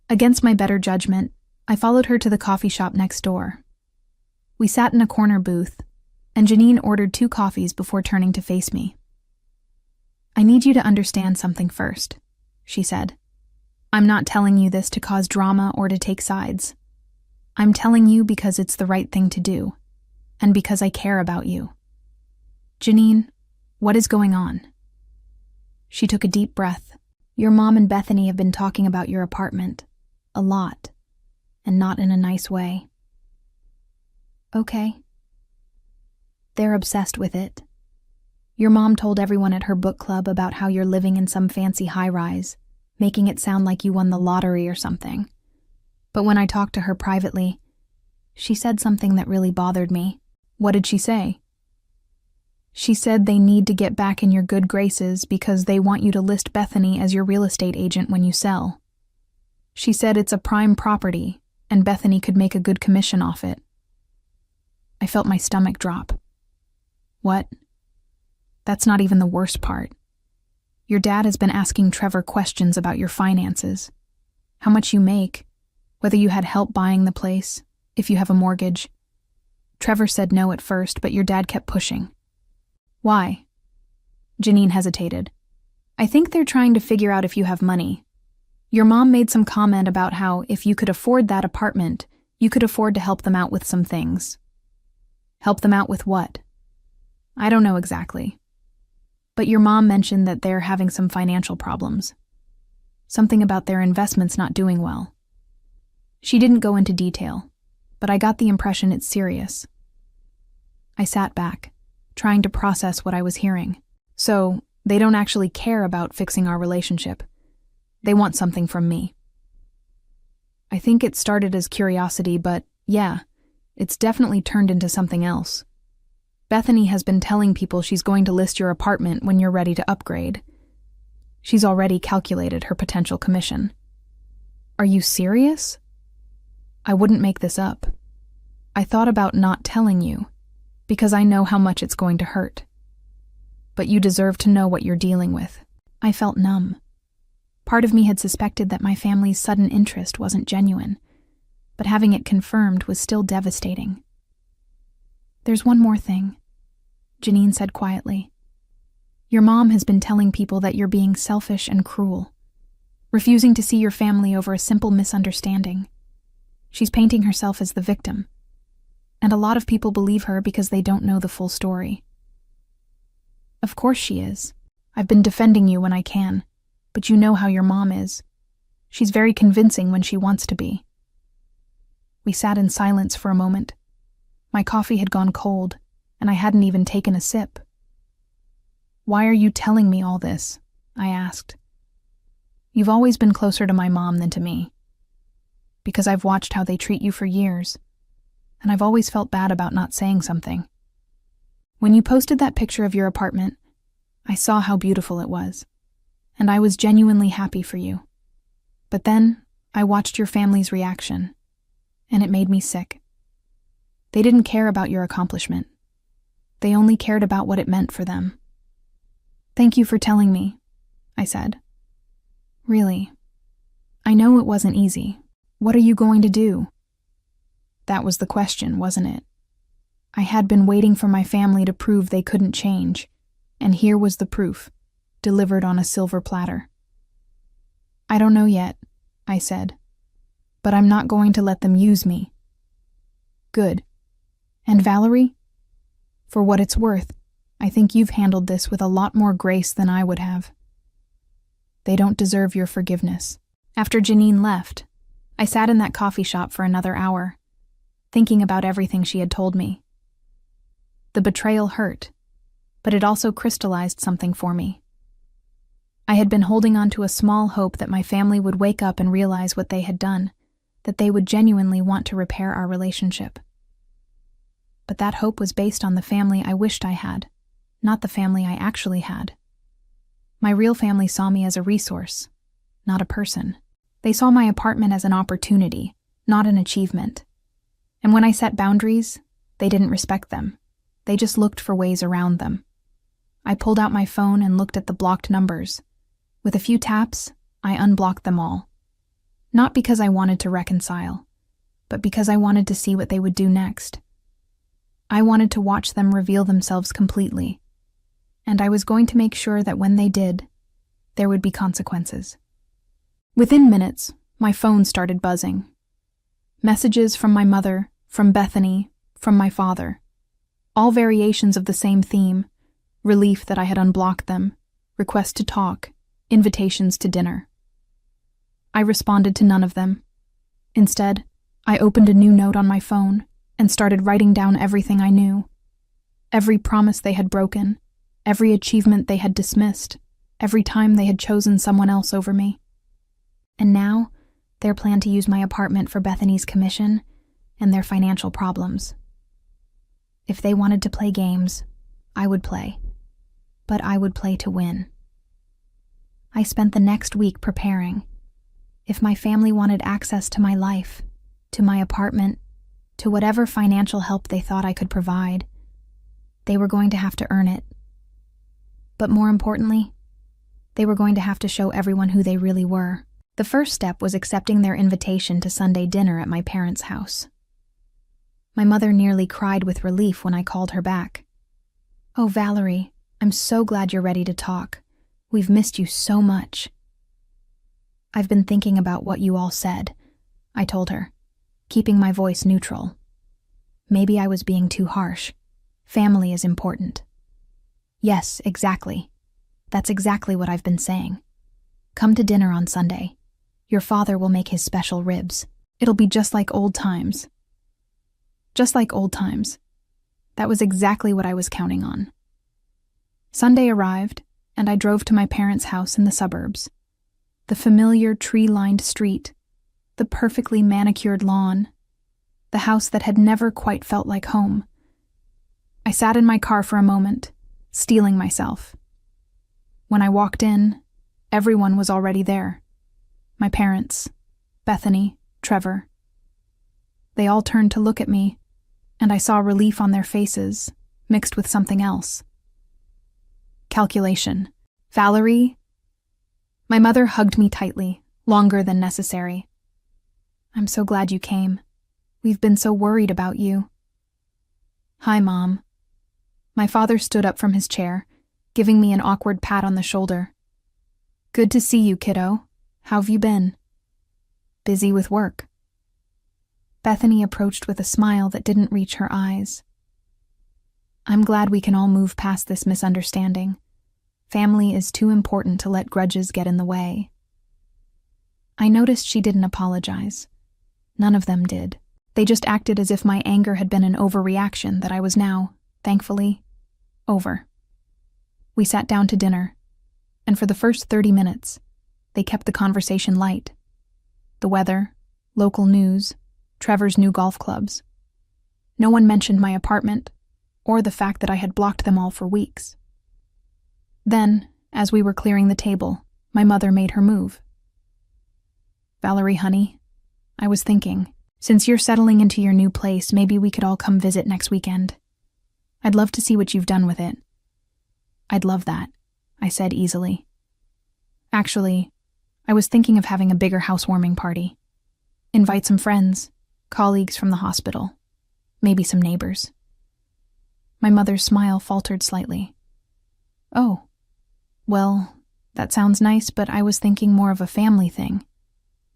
Against my better judgment, I followed her to the coffee shop next door. We sat in a corner booth, and Janine ordered 2 coffees before turning to face me. I need you to understand something first, she said. I'm not telling you this to cause drama or to take sides. I'm telling you because it's the right thing to do, and because I care about you. Janine, what is going on? She took a deep breath. Your mom and Bethany have been talking about your apartment. A lot. And not in a nice way. Okay. They're obsessed with it. Your mom told everyone at her book club about how you're living in some fancy high-rise, making it sound like you won the lottery or something. But when I talked to her privately, she said something that really bothered me. What did she say? She said they need to get back in your good graces because they want you to list Bethany as your real estate agent when you sell. She said it's a prime property, and Bethany could make a good commission off it. I felt my stomach drop. What? That's not even the worst part. Your dad has been asking Trevor questions about your finances. How much you make, whether you had help buying the place, if you have a mortgage. Trevor said no at first, but your dad kept pushing. Why? Janine hesitated. I think they're trying to figure out if you have money. Your mom made some comment about how if you could afford that apartment, you could afford to help them out with some things. Help them out with what? I don't know exactly. But your mom mentioned that they're having some financial problems. Something about their investments not doing well. She didn't go into detail, but I got the impression it's serious. I sat back, trying to process what I was hearing. So, they don't actually care about fixing our relationship. They want something from me. I think it started as curiosity, but yeah, it's definitely turned into something else. Bethany has been telling people she's going to list your apartment when you're ready to upgrade. She's already calculated her potential commission. Are you serious? I wouldn't make this up. I thought about not telling you, because I know how much it's going to hurt. But you deserve to know what you're dealing with. I felt numb. Part of me had suspected that my family's sudden interest wasn't genuine, but having it confirmed was still devastating. There's one more thing, Janine said quietly. Your mom has been telling people that you're being selfish and cruel, refusing to see your family over a simple misunderstanding. She's painting herself as the victim, and a lot of people believe her because they don't know the full story. Of course she is. I've been defending you when I can, but you know how your mom is. She's very convincing when she wants to be. We sat in silence for a moment. My coffee had gone cold, and I hadn't even taken a sip. Why are you telling me all this? I asked. You've always been closer to my mom than to me, because I've watched how they treat you for years, and I've always felt bad about not saying something. When you posted that picture of your apartment, I saw how beautiful it was, and I was genuinely happy for you. But then, I watched your family's reaction, and it made me sick. They didn't care about your accomplishment. They only cared about what it meant for them. Thank you for telling me, I said. Really. I know it wasn't easy. What are you going to do? That was the question, wasn't it? I had been waiting for my family to prove they couldn't change, and here was the proof, delivered on a silver platter. I don't know yet, I said, but I'm not going to let them use me. Good. And Valerie? For what it's worth, I think you've handled this with a lot more grace than I would have. They don't deserve your forgiveness. After Janine left, I sat in that coffee shop for another hour, thinking about everything she had told me. The betrayal hurt, but it also crystallized something for me. I had been holding on to a small hope that my family would wake up and realize what they had done, that they would genuinely want to repair our relationship. But that hope was based on the family I wished I had, not the family I actually had. My real family saw me as a resource, not a person. They saw my apartment as an opportunity, not an achievement. And when I set boundaries, they didn't respect them. They just looked for ways around them. I pulled out my phone and looked at the blocked numbers. With a few taps, I unblocked them all. Not because I wanted to reconcile, but because I wanted to see what they would do next. I wanted to watch them reveal themselves completely, and I was going to make sure that when they did, there would be consequences. Within minutes, my phone started buzzing. Messages from my mother, from Bethany, from my father. All variations of the same theme: relief that I had unblocked them, requests to talk, invitations to dinner. I responded to none of them. Instead, I opened a new note on my phone and started writing down everything I knew. Every promise they had broken, every achievement they had dismissed, every time they had chosen someone else over me. And now, their plan to use my apartment for Bethany's commission and their financial problems. If they wanted to play games, I would play. But I would play to win. I spent the next week preparing. If my family wanted access to my life, to my apartment, to whatever financial help they thought I could provide, they were going to have to earn it. But more importantly, they were going to have to show everyone who they really were. The first step was accepting their invitation to Sunday dinner at my parents' house. My mother nearly cried with relief when I called her back. "Oh, Valerie, I'm so glad you're ready to talk. We've missed you so much." "I've been thinking about what you all said," I told her, keeping my voice neutral. Maybe I was being too harsh. Family is important. "Yes, exactly. That's exactly what I've been saying. Come to dinner on Sunday. Your father will make his special ribs. It'll be just like old times." Just like old times. That was exactly what I was counting on. Sunday arrived, and I drove to my parents' house in the suburbs. The familiar tree-lined street, the perfectly manicured lawn, the house that had never quite felt like home. I sat in my car for a moment, steeling myself. When I walked in, everyone was already there. My parents, Bethany, Trevor. They all turned to look at me, and I saw relief on their faces, mixed with something else. Calculation. Valerie? My mother hugged me tightly, longer than necessary. I'm so glad you came. We've been so worried about you. Hi, Mom. My father stood up from his chair, giving me an awkward pat on the shoulder. Good to see you, kiddo. How've you been? Busy with work. Bethany approached with a smile that didn't reach her eyes. I'm glad we can all move past this misunderstanding. Family is too important to let grudges get in the way. I noticed she didn't apologize. None of them did. They just acted as if my anger had been an overreaction that I was now, thankfully, over. We sat down to dinner, and for the first 30 minutes, they kept the conversation light. The weather, local news, Trevor's new golf clubs. No one mentioned my apartment, or the fact that I had blocked them all for weeks. Then, as we were clearing the table, my mother made her move. Valerie, honey, I was thinking, since you're settling into your new place, maybe we could all come visit next weekend. I'd love to see what you've done with it. I'd love that, I said easily. Actually, I was thinking of having a bigger housewarming party. Invite some friends, colleagues from the hospital, maybe some neighbors. My mother's smile faltered slightly. Oh, well, that sounds nice, but I was thinking more of a family thing.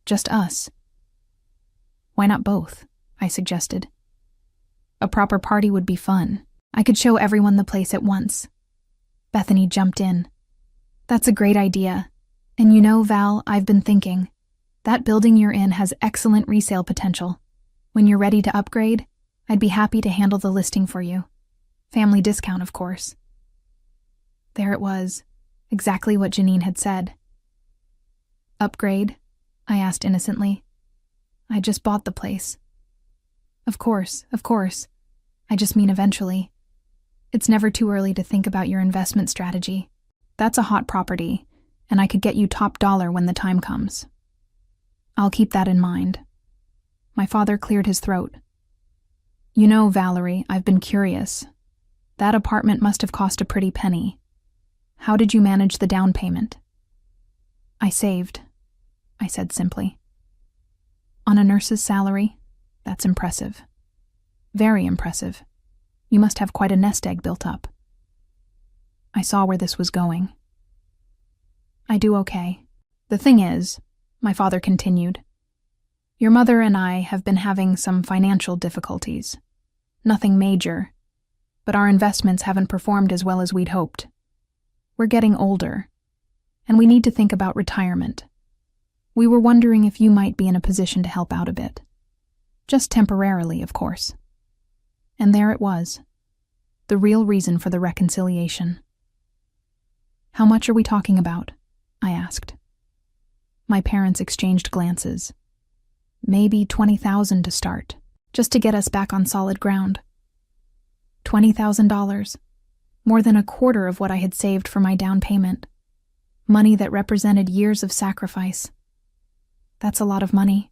Just us. Why not both? I suggested. A proper party would be fun. I could show everyone the place at once. Bethany jumped in. That's a great idea. And you know, Val, I've been thinking. That building you're in has excellent resale potential. When you're ready to upgrade, I'd be happy to handle the listing for you. Family discount, of course. There it was, exactly what Janine had said. Upgrade? I asked innocently. I just bought the place. Of course. I just mean eventually. It's never too early to think about your investment strategy. That's a hot property, and I could get you top dollar when the time comes. I'll keep that in mind. My father cleared his throat. You know, Valerie, I've been curious. That apartment must have cost a pretty penny. How did you manage the down payment? I saved, I said simply. On a nurse's salary? That's impressive. Very impressive. You must have quite a nest egg built up. I saw where this was going. I do okay. The thing is, my father continued, your mother and I have been having some financial difficulties. Nothing major, but our investments haven't performed as well as we'd hoped. We're getting older, and we need to think about retirement. We were wondering if you might be in a position to help out a bit. Just temporarily, of course. And there it was, the real reason for the reconciliation. How much are we talking about? I asked. My parents exchanged glances. Maybe $20,000 to start, just to get us back on solid ground. $20,000, more than a quarter of what I had saved for my down payment. Money that represented years of sacrifice. That's a lot of money,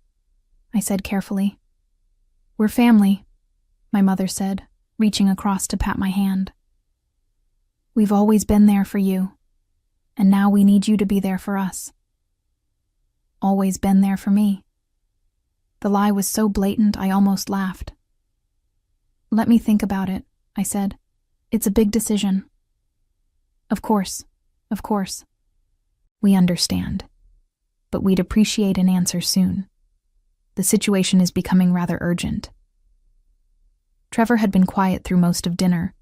I said carefully. We're family, my mother said, reaching across to pat my hand. We've always been there for you, and now we need you to be there for us. Always been there for me. The lie was so blatant I almost laughed. Let me think about it, I said. It's a big decision. Of course. We understand. But we'd appreciate an answer soon. The situation is becoming rather urgent. Trevor had been quiet through most of dinner,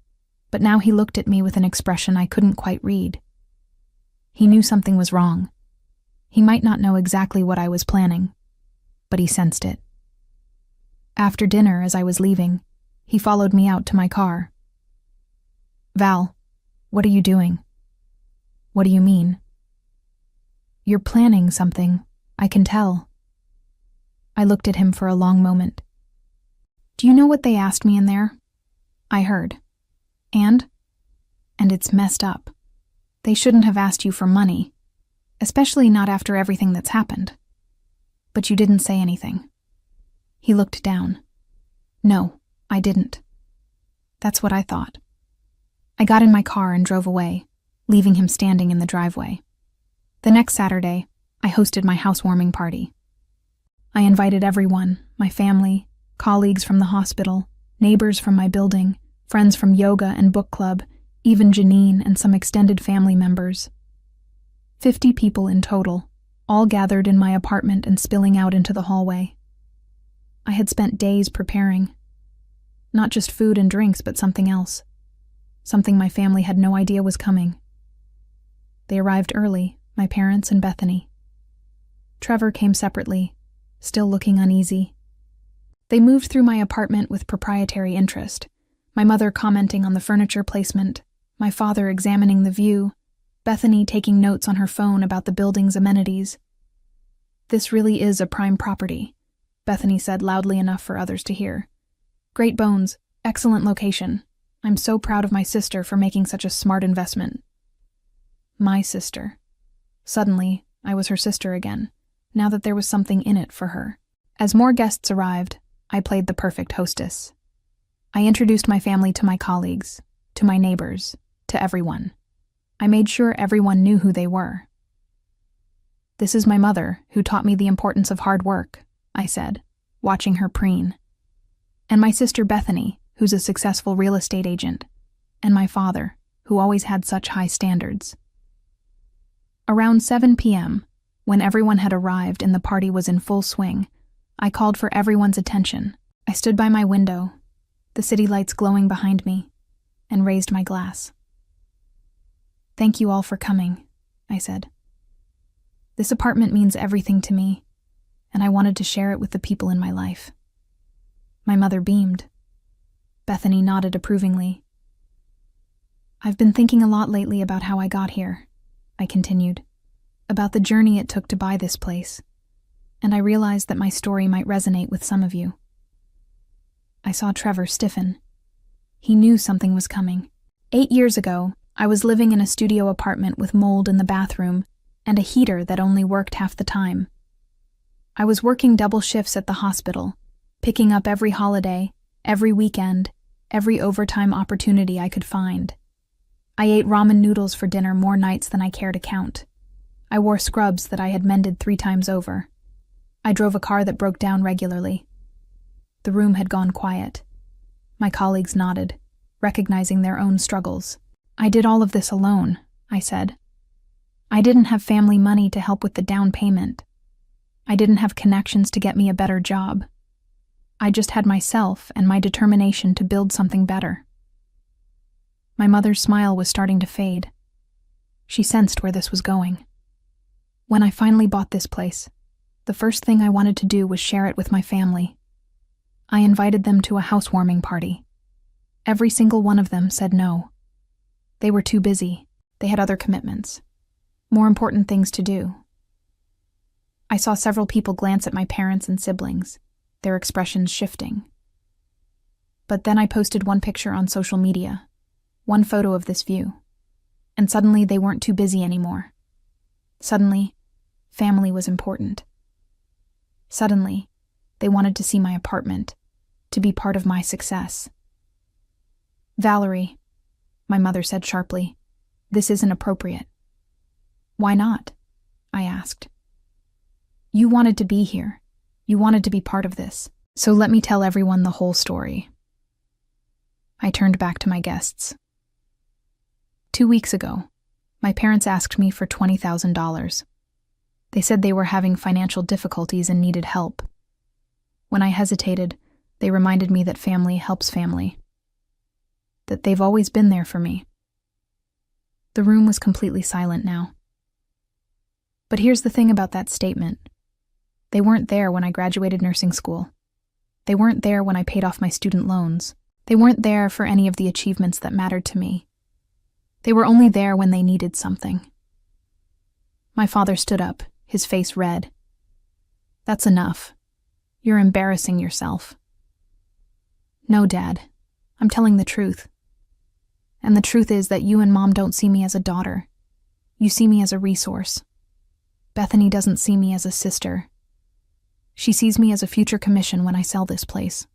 but now he looked at me with an expression I couldn't quite read. He knew something was wrong. He might not know exactly what I was planning, but he sensed it. After dinner, as I was leaving, he followed me out to my car. Val, what are you doing? What do you mean? You're planning something, I can tell. I looked at him for a long moment. Do you know what they asked me in there? I heard. And it's messed up. They shouldn't have asked you for money, especially not after everything that's happened. But you didn't say anything. He looked down. No, I didn't. That's what I thought. I got in my car and drove away, leaving him standing in the driveway. The next Saturday, I hosted my housewarming party. I invited everyone, my family, colleagues from the hospital, neighbors from my building, friends from yoga and book club, even Janine and some extended family members. 50 people in total, all gathered in my apartment and spilling out into the hallway. I had spent days preparing. Not just food and drinks, but something else. Something my family had no idea was coming. They arrived early, my parents and Bethany. Trevor came separately, still looking uneasy. They moved through my apartment with proprietary interest, my mother commenting on the furniture placement, my father examining the view, Bethany taking notes on her phone about the building's amenities. This really is a prime property, Bethany said loudly enough for others to hear. Great bones, excellent location. I'm so proud of my sister for making such a smart investment. My sister. Suddenly, I was her sister again, now that there was something in it for her. As more guests arrived, I played the perfect hostess. I introduced my family to my colleagues, to my neighbors, to everyone. I made sure everyone knew who they were. This is my mother, who taught me the importance of hard work, I said, watching her preen. And my sister Bethany, who's a successful real estate agent. And my father, who always had such high standards. Around 7 p.m., when everyone had arrived and the party was in full swing, I called for everyone's attention. I stood by my window, the city lights glowing behind me, and raised my glass. Thank you all for coming, I said. This apartment means everything to me, and I wanted to share it with the people in my life. My mother beamed. Bethany nodded approvingly. I've been thinking a lot lately about how I got here, I continued, about the journey it took to buy this place, and I realized that my story might resonate with some of you. I saw Trevor stiffen. He knew something was coming. 8 years ago, I was living in a studio apartment with mold in the bathroom and a heater that only worked half the time. I was working double shifts at the hospital, picking up every holiday, every weekend, every overtime opportunity I could find. I ate ramen noodles for dinner more nights than I care to count. I wore scrubs that I had mended 3 times over. I drove a car that broke down regularly. The room had gone quiet. My colleagues nodded, recognizing their own struggles. I did all of this alone, I said. I didn't have family money to help with the down payment. I didn't have connections to get me a better job. I just had myself and my determination to build something better. My mother's smile was starting to fade. She sensed where this was going. When I finally bought this place, the first thing I wanted to do was share it with my family. I invited them to a housewarming party. Every single one of them said no. They were too busy. They had other commitments. More important things to do. I saw several people glance at my parents and siblings, their expressions shifting. But then I posted one picture on social media, one photo of this view, and suddenly they weren't too busy anymore. Suddenly, family was important. Suddenly, they wanted to see my apartment, to be part of my success. Valerie, my mother said sharply, this isn't appropriate. Why not? I asked. You wanted to be here. You wanted to be part of this. So let me tell everyone the whole story. I turned back to my guests. 2 weeks ago, my parents asked me for $20,000. They said they were having financial difficulties and needed help. When I hesitated, they reminded me that family helps family. That they've always been there for me. The room was completely silent now. But here's the thing about that statement. They weren't there when I graduated nursing school. They weren't there when I paid off my student loans. They weren't there for any of the achievements that mattered to me. They were only there when they needed something. My father stood up, his face red. That's enough. You're embarrassing yourself. No, Dad. I'm telling the truth. And the truth is that you and Mom don't see me as a daughter. You see me as a resource. Bethany doesn't see me as a sister. She sees me as a future commission when I sell this place.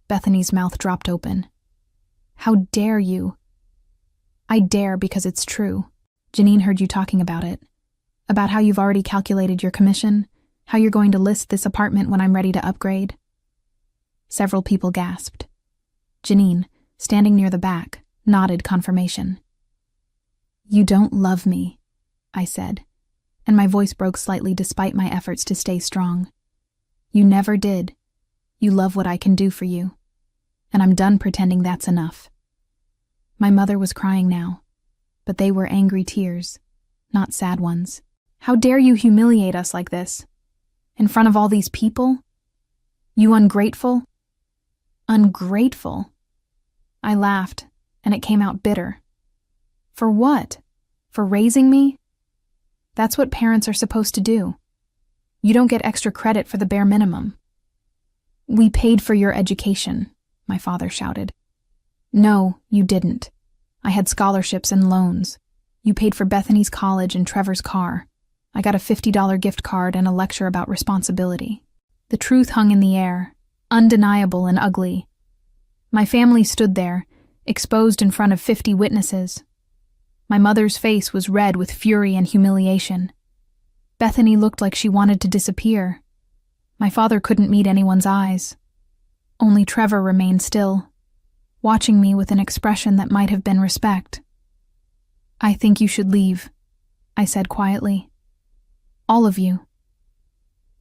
Bethany's mouth dropped open. How dare you? I dare because it's true. Janine heard you talking about it. About how you've already calculated your commission, how you're going to list this apartment when I'm ready to upgrade. Several people gasped. Janine, standing near the back, nodded confirmation. You don't love me, I said, and my voice broke slightly despite my efforts to stay strong. You never did. You love what I can do for you. And I'm done pretending that's enough. My mother was crying now, but they were angry tears, not sad ones. How dare you humiliate us like this? In front of all these people? You ungrateful? Ungrateful? I laughed, and it came out bitter. For what? For raising me? That's what parents are supposed to do. You don't get extra credit for the bare minimum. We paid for your education, my father shouted. No, you didn't. I had scholarships and loans. You paid for Bethany's college and Trevor's car. I got a $50 gift card and a lecture about responsibility. The truth hung in the air, undeniable and ugly. My family stood there, exposed in front of 50 witnesses. My mother's face was red with fury and humiliation. Bethany looked like she wanted to disappear. My father couldn't meet anyone's eyes. Only Trevor remained still, watching me with an expression that might have been respect. I think you should leave, I said quietly. All of you.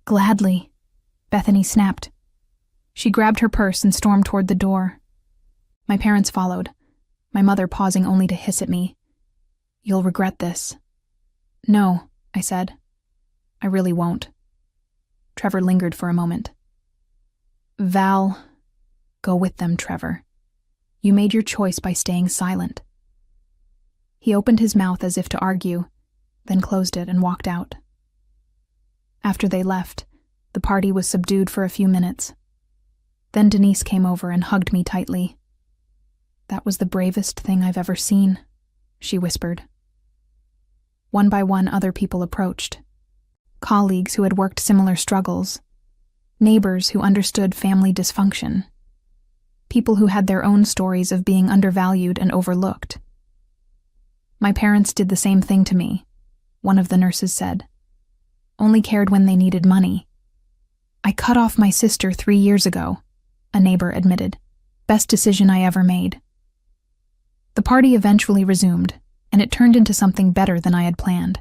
Gladly, Bethany snapped. She grabbed her purse and stormed toward the door. My parents followed, my mother pausing only to hiss at me. You'll regret this. No, I said. I really won't. Trevor lingered for a moment. Val, go with them, Trevor. You made your choice by staying silent. He opened his mouth as if to argue, then closed it and walked out. After they left, the party was subdued for a few minutes. Then Denise came over and hugged me tightly. That was the bravest thing I've ever seen, she whispered. One by one, other people approached. Colleagues who had worked similar struggles. Neighbors who understood family dysfunction. People who had their own stories of being undervalued and overlooked. My parents did the same thing to me, one of the nurses said. Only cared when they needed money. I cut off my sister 3 years ago, a neighbor admitted. Best decision I ever made. The party eventually resumed, and it turned into something better than I had planned.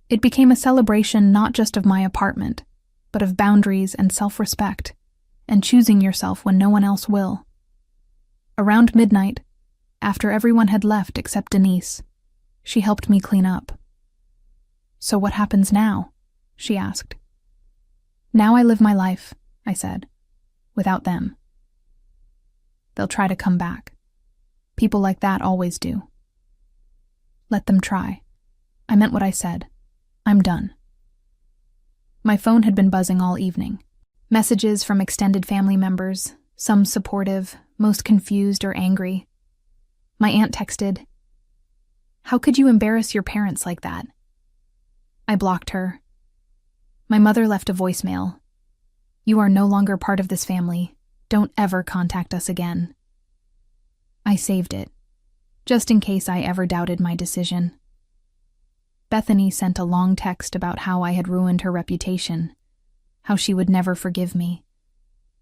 It became a celebration not just of my apartment, but of boundaries and self-respect, and choosing yourself when no one else will. Around midnight, after everyone had left except Denise, she helped me clean up. So what happens now? She asked. Now I live my life, I said, without them. They'll try to come back. People like that always do. Let them try. I meant what I said. I'm done. My phone had been buzzing all evening. Messages from extended family members, some supportive, most confused or angry. My aunt texted, "How could you embarrass your parents like that?" I blocked her. My mother left a voicemail. "You are no longer part of this family. Don't ever contact us again." I saved it, just in case I ever doubted my decision. Bethany sent a long text about how I had ruined her reputation, how she would never forgive me,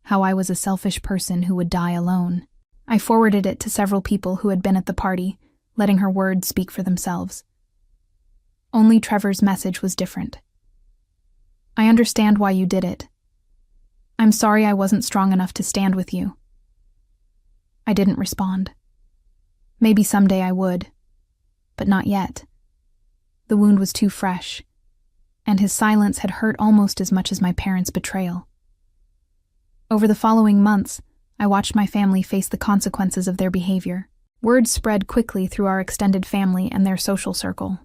how I was a selfish person who would die alone. I forwarded it to several people who had been at the party, letting her words speak for themselves. Only Trevor's message was different. "I understand why you did it. I'm sorry I wasn't strong enough to stand with you." I didn't respond. Maybe someday I would, but not yet. The wound was too fresh, and his silence had hurt almost as much as my parents' betrayal. Over the following months, I watched my family face the consequences of their behavior. Word spread quickly through our extended family and their social circle.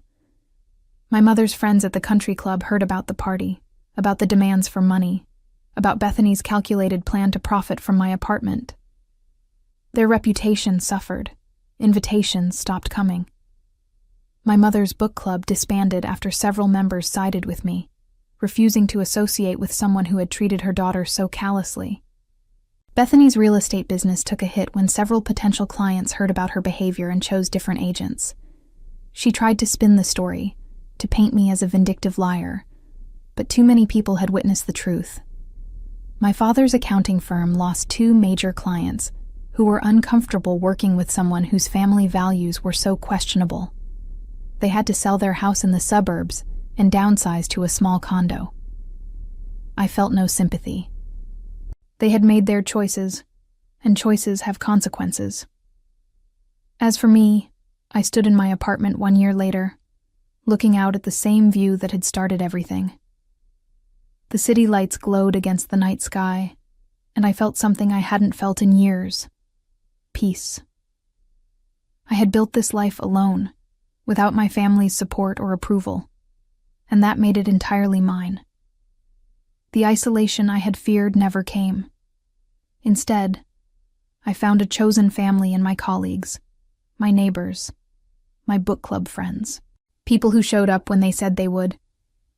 My mother's friends at the country club heard about the party, about the demands for money, about Bethany's calculated plan to profit from my apartment. Their reputation suffered. Invitations stopped coming. My mother's book club disbanded after several members sided with me, refusing to associate with someone who had treated her daughter so callously. Bethany's real estate business took a hit when several potential clients heard about her behavior and chose different agents. She tried to spin the story, to paint me as a vindictive liar, but too many people had witnessed the truth. My father's accounting firm lost 2 major clients who were uncomfortable working with someone whose family values were so questionable. They had to sell their house in the suburbs and downsize to a small condo. I felt no sympathy. They had made their choices, and choices have consequences. As for me, I stood in my apartment 1 year later, looking out at the same view that had started everything. The city lights glowed against the night sky, and I felt something I hadn't felt in years: peace. I had built this life alone, without my family's support or approval, and that made it entirely mine. The isolation I had feared never came. Instead, I found a chosen family in my colleagues, my neighbors, my book club friends. People who showed up when they said they would,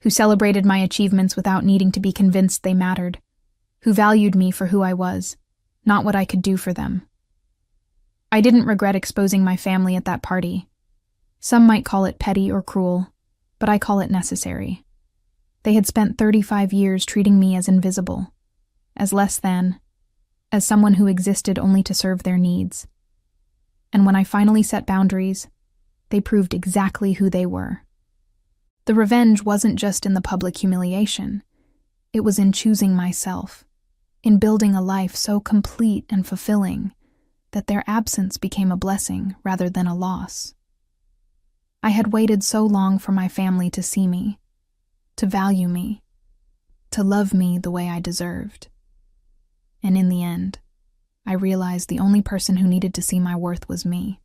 who celebrated my achievements without needing to be convinced they mattered, who valued me for who I was, not what I could do for them. I didn't regret exposing my family at that party. Some might call it petty or cruel, but I call it necessary. They had spent 35 years treating me as invisible, as less than, as someone who existed only to serve their needs. And when I finally set boundaries, they proved exactly who they were. The revenge wasn't just in the public humiliation. It was in choosing myself, in building a life so complete and fulfilling that their absence became a blessing rather than a loss. I had waited so long for my family to see me, to value me, to love me the way I deserved. And in the end, I realized the only person who needed to see my worth was me.